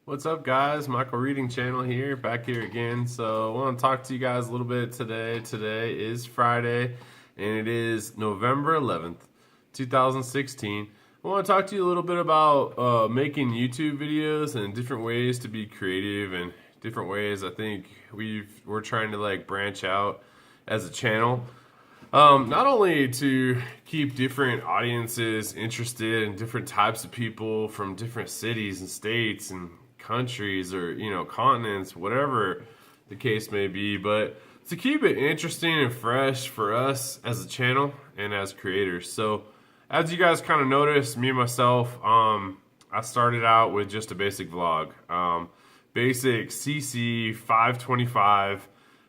What's up, guys? Michael Reading Channel here, back here again. So I want to talk to you guys a little bit today. Today is Friday, and it is November 11th, 2016. I want to talk to you a little bit about making YouTube videos and different ways to be creative and different ways I think we're trying to branch out as a channel. Not only to keep different audiences interested in different types of people from different cities and states and countries or continents, whatever the case may be, but to keep it interesting and fresh for us as a channel and as creators. So as you guys kind of noticed, me and myself, I started out with just a basic vlog, basic cc525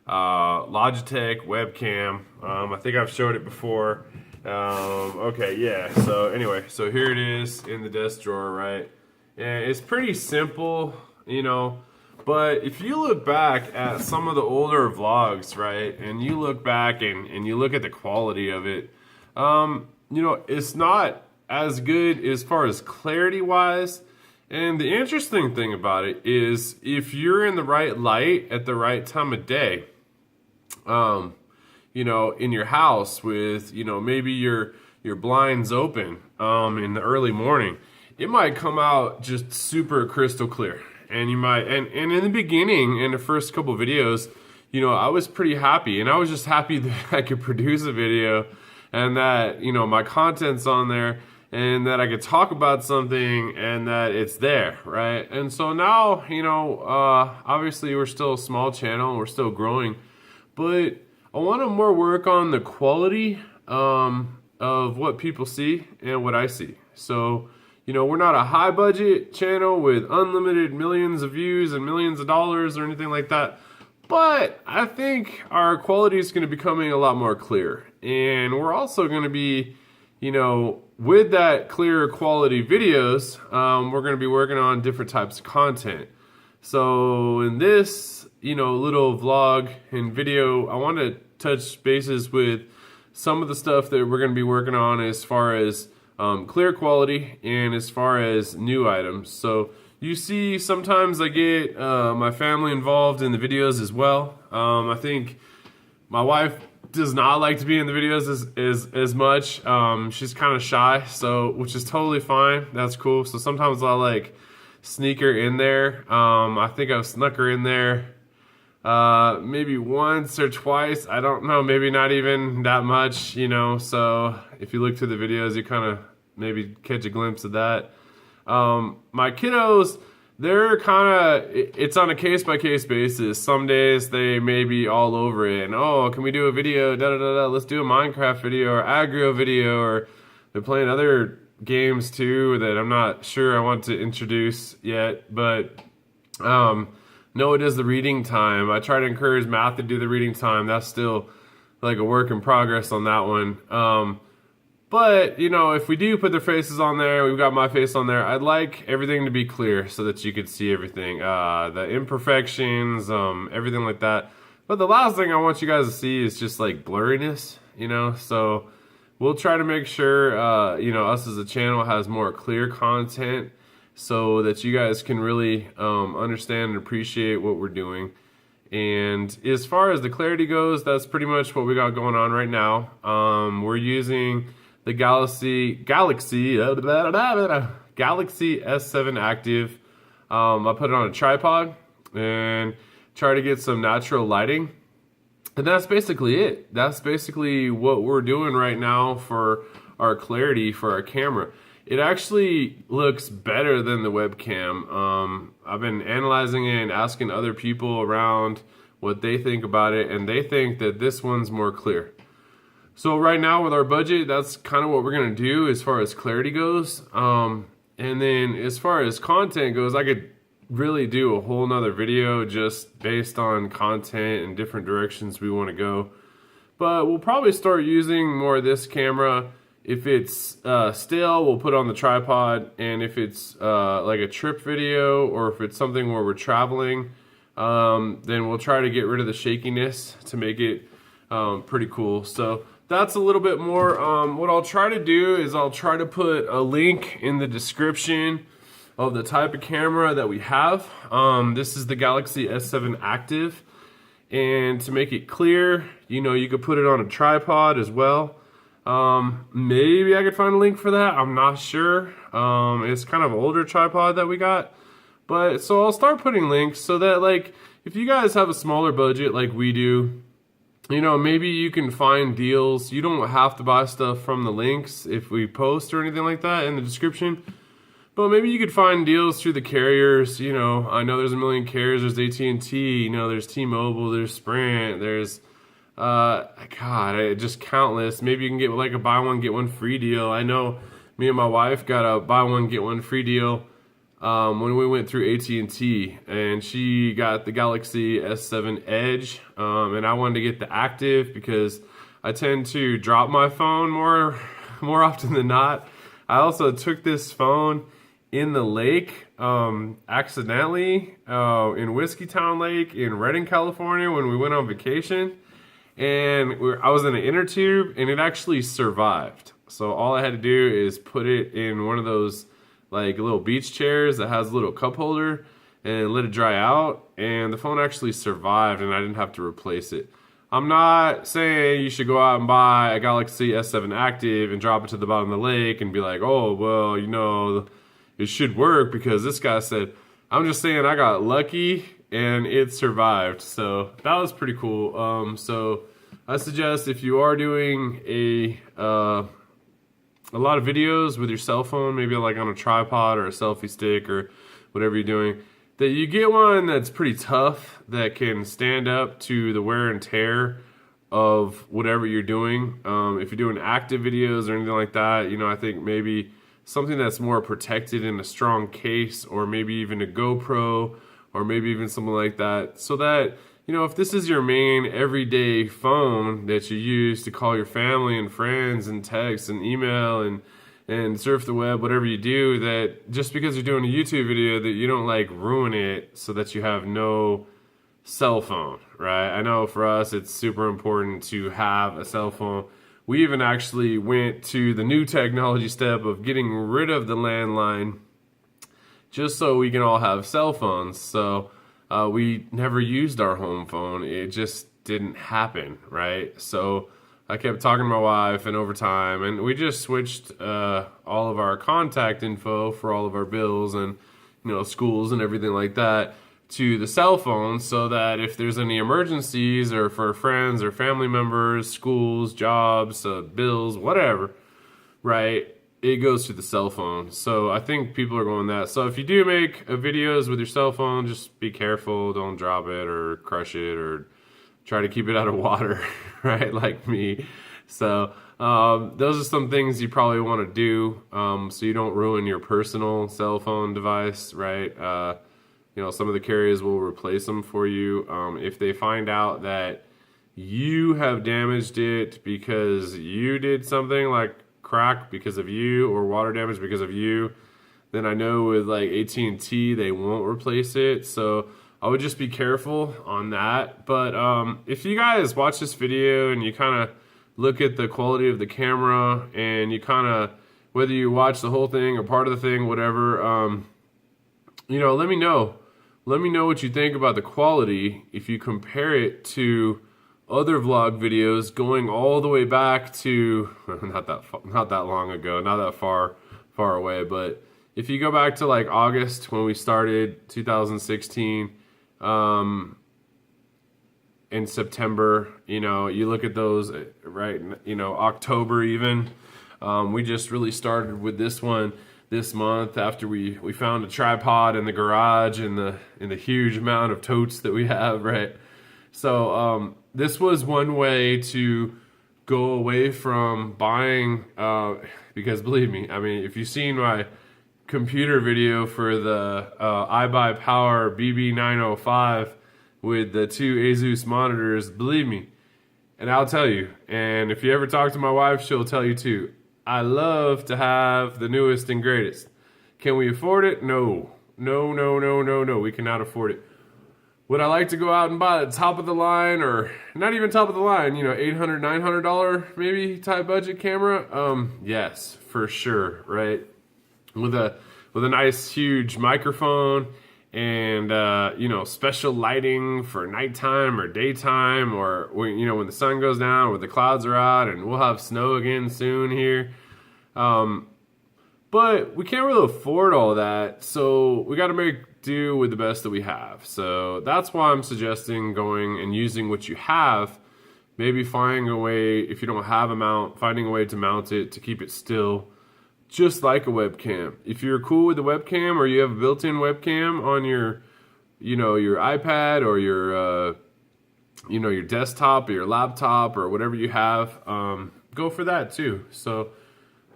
logitech webcam. I think I've showed it before. Okay, yeah, so anyway, so here it is in the desk drawer, right? And it's pretty simple, but if you look back at some of the older vlogs, right, and you look back and you look at the quality of it, it's not as good as far as clarity wise. And the interesting thing about it is if you're in the right light at the right time of day, in your house with, maybe your blinds open in the early morning, it might come out just super crystal clear. And you might, and in the beginning, in the first couple videos, I was pretty happy, and I was just happy that I could produce a video and that, my content's on there and that I could talk about something and that it's there, right? And so now, obviously we're still a small channel and we're still growing, but I want to more work on the quality of what people see and what I see. So, we're not a high budget channel with unlimited millions of views and millions of dollars or anything like that. But I think our quality is going to be becoming a lot more clear. And we're also going to be, with that clear quality videos, we're going to be working on different types of content. So in this, little vlog and video, I want to touch bases with some of the stuff that we're going to be working on as far as clear quality and as far as new items. So you see, sometimes I get my family involved in the videos as well. I think my wife does not like to be in the videos as much. She's kind of shy, so which is totally fine. That's cool. So sometimes I'll sneak her in there. I think I've snuck her in there maybe once or twice. I don't know, maybe not even that much, so if you look through the videos, you kind of maybe catch a glimpse of that. My kiddos, they're kind of, it's on a case-by-case basis. Some days they may be all over it, and oh, can we do a video, let's do a Minecraft video or aggro video, or they're playing other games too that I'm not sure I want to introduce yet, but no, it is the reading time. I try to encourage Matt to do the reading time. That's still a work in progress on that one. But, if we do put their faces on there, we've got my face on there, I'd like everything to be clear so that you could see everything. The imperfections, everything like that. But the last thing I want you guys to see is just blurriness, So we'll try to make sure, us as a channel has more clear content so that you guys can really understand and appreciate what we're doing. And as far as the clarity goes, that's pretty much what we got going on right now. We're using the Galaxy S7 Active. I put it on a tripod and try to get some natural lighting. And that's basically it. That's basically what we're doing right now for our clarity for our camera. It actually looks better than the webcam. I've been analyzing it and asking other people around what they think about it, and they think that this one's more clear. So right now with our budget, that's kind of what we're gonna do as far as clarity goes. And then as far as content goes, I could really do a whole nother video just based on content and different directions we wanna go. But we'll probably start using more of this camera. If it's still, we'll put it on the tripod, and if it's like a trip video or if it's something where we're traveling, then we'll try to get rid of the shakiness to make it pretty cool. So that's a little bit more. What I'll try to do is I'll try to put a link in the description of the type of camera that we have. This is the Galaxy S7 Active, and to make it clear, you know, you could put it on a tripod as well. Maybe I could find a link for that, I'm not sure. It's kind of an older tripod that we got, but so I'll start putting links so that, like, if you guys have a smaller budget like we do, you know, maybe you can find deals. You don't have to buy stuff from the links if we post or anything like that in the description. But maybe you could find deals through the carriers. You know, I know there's a million carriers. There's AT&T, you know, there's T-Mobile, there's Sprint, there's, just countless. Maybe you can get like a buy one, get one free deal. I know me and my wife got a buy one, get one free deal when we went through AT&T, and she got the Galaxy S7 Edge, and I wanted to get the Active because I tend to drop my phone more often than not. I also took this phone in the lake accidentally in Whiskeytown Lake in Redding, California when we went on vacation, and I was in an inner tube and it actually survived. So all I had to do is put it in one of those like little beach chairs that has a little cup holder and let it dry out, and the phone actually survived and I didn't have to replace it. I'm not saying you should go out and buy a Galaxy S7 Active and drop it to the bottom of the lake and be like, oh, well, you know, it should work because this guy said. I'm just saying I got lucky and it survived. So that was pretty cool. So I suggest if you are doing a lot of videos with your cell phone, maybe like on a tripod or a selfie stick or whatever you're doing, that you get one that's pretty tough, that can stand up to the wear and tear of whatever you're doing. If you're doing active videos or anything like that, you know, I think maybe something that's more protected in a strong case, or maybe even a GoPro, or maybe even something like that, so that, you know, if this is your main everyday phone that you use to call your family and friends and text and email and surf the web, whatever you do, that just because you're doing a YouTube video that you don't like ruin it so that you have no cell phone, right? I know for us it's super important to have a cell phone. We even actually went to the new technology step of getting rid of the landline just so we can all have cell phones. So we never used our home phone. It just didn't happen, right? So I kept talking to my wife, and over time, and we just switched all of our contact info for all of our bills and, you know, schools and everything like that to the cell phone, so that if there's any emergencies or for friends or family members, schools, jobs, bills, whatever, right, it goes to the cell phone. So I think people are going that. So if you do make videos with your cell phone, just be careful. Don't drop it or crush it or try to keep it out of water, right, like me. So those are some things you probably want to do so you don't ruin your personal cell phone device, right? You know, some of the carriers will replace them for you. If they find out that you have damaged it because you did something like crack because of you or water damage because of you, then I know with like AT&T they won't replace it. So I would just be careful on that. But if you guys watch this video and you kind of look at the quality of the camera, and you kind of, whether you watch the whole thing or part of the thing, whatever, you know, let me know. Let me know what you think about the quality if you compare it to other vlog videos going all the way back to not that long ago, not that far away, but if you go back to like August when we started 2016, in September, you know, you look at those, right, you know, October even, we just really started with this one this month after we found a tripod in the garage and the huge amount of totes that we have, right? So this was one way to go away from buying, because believe me, I mean, if you've seen my computer video for the iBuyPower BB905 with the two Asus monitors, believe me, and I'll tell you, and if you ever talk to my wife, she'll tell you too, I love to have the newest and greatest. Can we afford it? No. No, we cannot afford it. Would I like to go out and buy the top of the line, or not even top of the line, you know, $800, $900 maybe type budget camera? Yes, for sure, right? With a with a nice huge microphone and you know, special lighting for nighttime or daytime, or when, you know, when the sun goes down or the clouds are out, and we'll have snow again soon here. But we can't really afford all that, so we got to make do with the best that we have. So that's why I'm suggesting going and using what you have. Maybe finding a way, if you don't have a mount, finding a way to mount it to keep it still, just like a webcam. If you're cool with the webcam, or you have a built-in webcam on your, you know, your iPad or your, you know, your desktop or your laptop or whatever you have, go for that too. So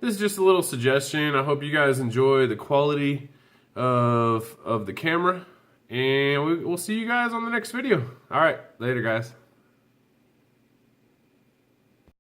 this is just a little suggestion. I hope you guys enjoy the quality of the camera, and we'll see you guys on the next video. All right, later guys.